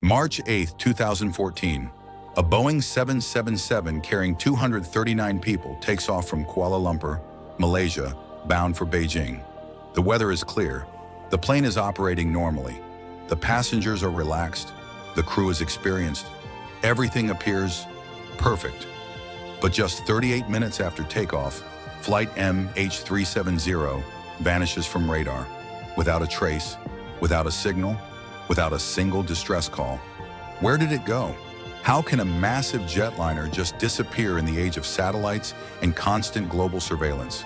March 8, 2014, a Boeing 777 carrying 239 people takes off from Kuala Lumpur, Malaysia, bound for Beijing. The weather is clear. The plane is operating normally. The passengers are relaxed. The crew is experienced. Everything appears perfect. But just 38 minutes after takeoff, flight MH370 vanishes from radar, without a trace, without a signal, without a single distress call. Where did it go? How can a massive jetliner just disappear in the age of satellites and constant global surveillance?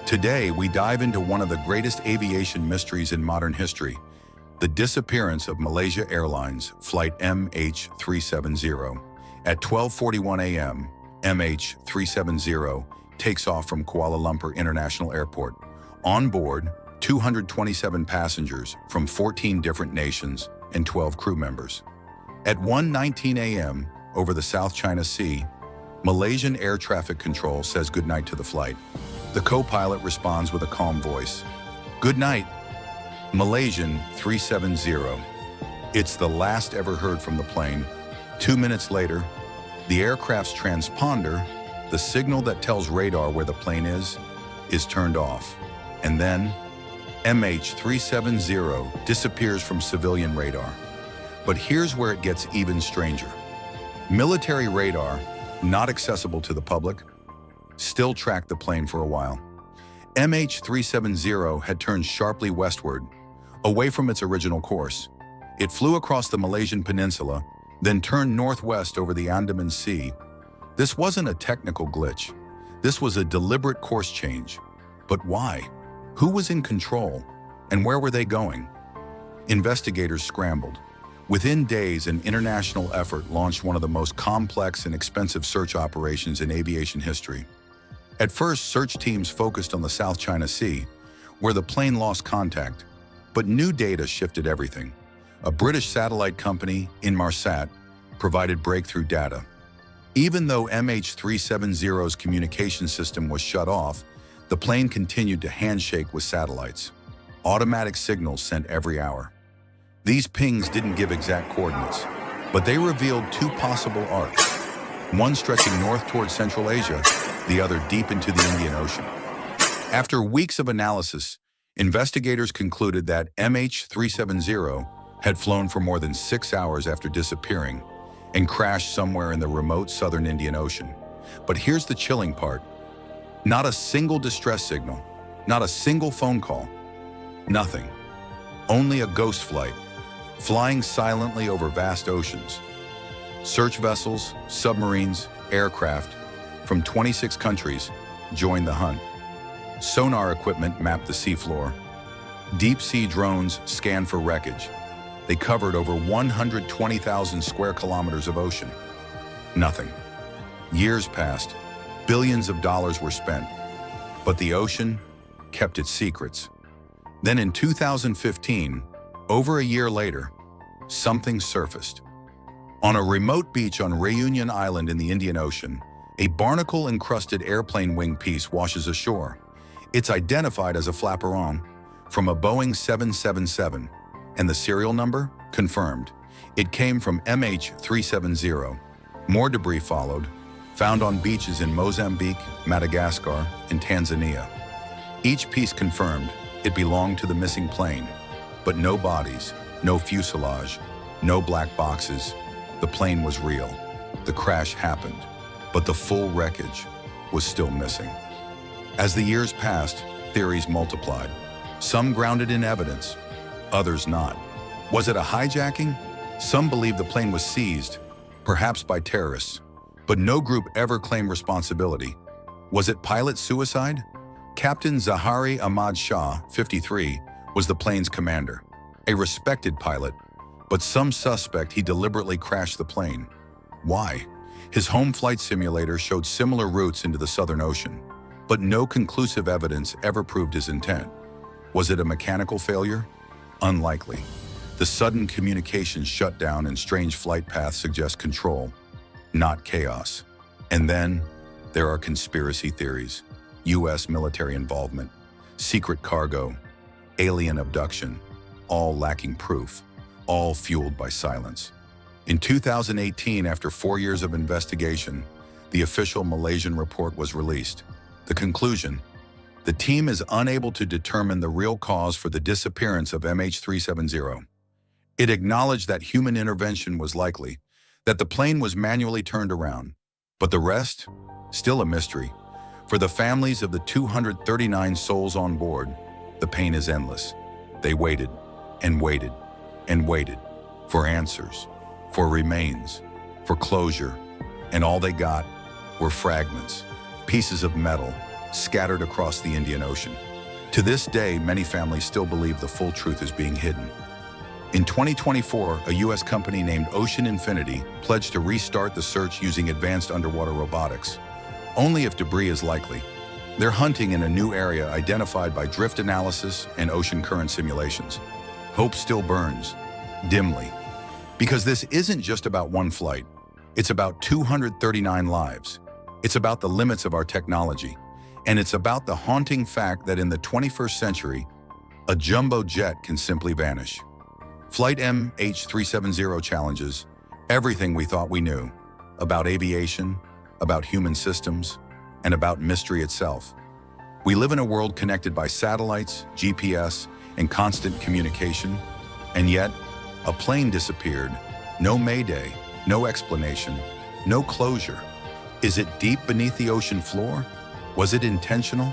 Today, we dive into one of the greatest aviation mysteries in modern history, the disappearance of Malaysia Airlines Flight MH370. At 12:41 a.m., MH370 takes off from Kuala Lumpur International Airport. On board, 227 passengers from 14 different nations and 12 crew members. At 1:19 a.m., over the South China Sea, Malaysian Air Traffic Control says goodnight to the flight. The co-pilot responds with a calm voice. "Good night, Malaysian 370. It's the last ever heard from the plane. 2 minutes later, the aircraft's transponder, the signal that tells radar where the plane is turned off. And then, MH370 disappears from civilian radar. But here's where it gets even stranger. Military radar, not accessible to the public, still tracked the plane for a while. MH370 had turned sharply westward, away from its original course. It flew across the Malaysian peninsula, then turned northwest over the Andaman Sea. This wasn't a technical glitch. This was a deliberate course change. But why? Who was in control? And where were they going? Investigators scrambled. Within days, an international effort launched one of the most complex and expensive search operations in aviation history. At first, search teams focused on the South China Sea, where the plane lost contact. But new data shifted everything. A British satellite company, Inmarsat, provided breakthrough data. Even though MH370's communication system was shut off, the plane continued to handshake with satellites. Automatic signals sent every hour. These pings didn't give exact coordinates, but they revealed two possible arcs, one stretching north toward Central Asia, the other deep into the Indian Ocean. After weeks of analysis, investigators concluded that MH370 had flown for more than 6 hours after disappearing and crashed somewhere in the remote southern Indian Ocean. But here's the chilling part. Not a single distress signal, not a single phone call, nothing. Only a ghost flight, flying silently over vast oceans. Search vessels, submarines, aircraft from 26 countries joined the hunt. Sonar equipment mapped the seafloor. Deep-sea drones scanned for wreckage. They covered over 120,000 square kilometers of ocean. Nothing. Years passed. Billions of dollars were spent. But the ocean kept its secrets. Then in 2015, over a year later, something surfaced. On a remote beach on Reunion Island in the Indian Ocean, a barnacle-encrusted airplane wing piece washes ashore. It's identified as a flaperon from a Boeing 777, and the serial number? Confirmed. It came from MH370. More debris followed, found on beaches in Mozambique, Madagascar, and Tanzania. Each piece confirmed it belonged to the missing plane, but no bodies, no fuselage, no black boxes. The plane was real. The crash happened, but the full wreckage was still missing. As the years passed, theories multiplied. Some grounded in evidence, others not. Was it a hijacking? Some believe the plane was seized, perhaps by terrorists, but no group ever claimed responsibility. Was it pilot suicide? Captain Zahari Ahmad Shah, 53, was the plane's commander, a respected pilot, but some suspect he deliberately crashed the plane. Why? His home flight simulator showed similar routes into the Southern Ocean, but no conclusive evidence ever proved his intent. Was it a mechanical failure? Unlikely. The sudden communication shutdown and strange flight paths suggest control, not chaos. And then there are conspiracy theories, U.S. military involvement, secret cargo, alien abduction, all lacking proof, all fueled by silence. In 2018, after 4 years of investigation, the official Malaysian report was released. The conclusion: the team is unable to determine the real cause for the disappearance of MH370. It acknowledged that human intervention was likely, that the plane was manually turned around. But the rest? Still a mystery. For the families of the 239 souls on board, the pain is endless. They waited and waited and waited for answers, for remains, for closure, and all they got were fragments, pieces of metal, scattered across the Indian Ocean. To this day, many families still believe the full truth is being hidden. In 2024, a U.S. company named Ocean Infinity pledged to restart the search using advanced underwater robotics, only if debris is likely. They're hunting in a new area identified by drift analysis and ocean current simulations. Hope still burns, dimly, because this isn't just about one flight. It's about 239 lives. It's about the limits of our technology. And it's about the haunting fact that in the 21st century, a jumbo jet can simply vanish. Flight MH370 challenges everything we thought we knew about aviation, about human systems, and about mystery itself. We live in a world connected by satellites, GPS, and constant communication, and yet a plane disappeared. No mayday, no explanation, no closure. Is it deep beneath the ocean floor? Was it intentional?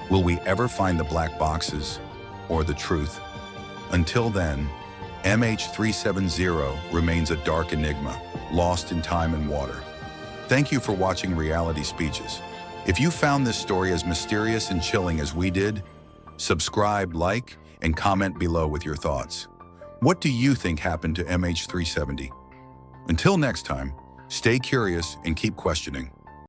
Will we ever find the black boxes or the truth? Until then, MH370 remains a dark enigma, lost in time and water. Thank you for watching Reality Speeches. If you found this story as mysterious and chilling as we did, subscribe, like, and comment below with your thoughts. What do you think happened to MH370? Until next time, stay curious and keep questioning.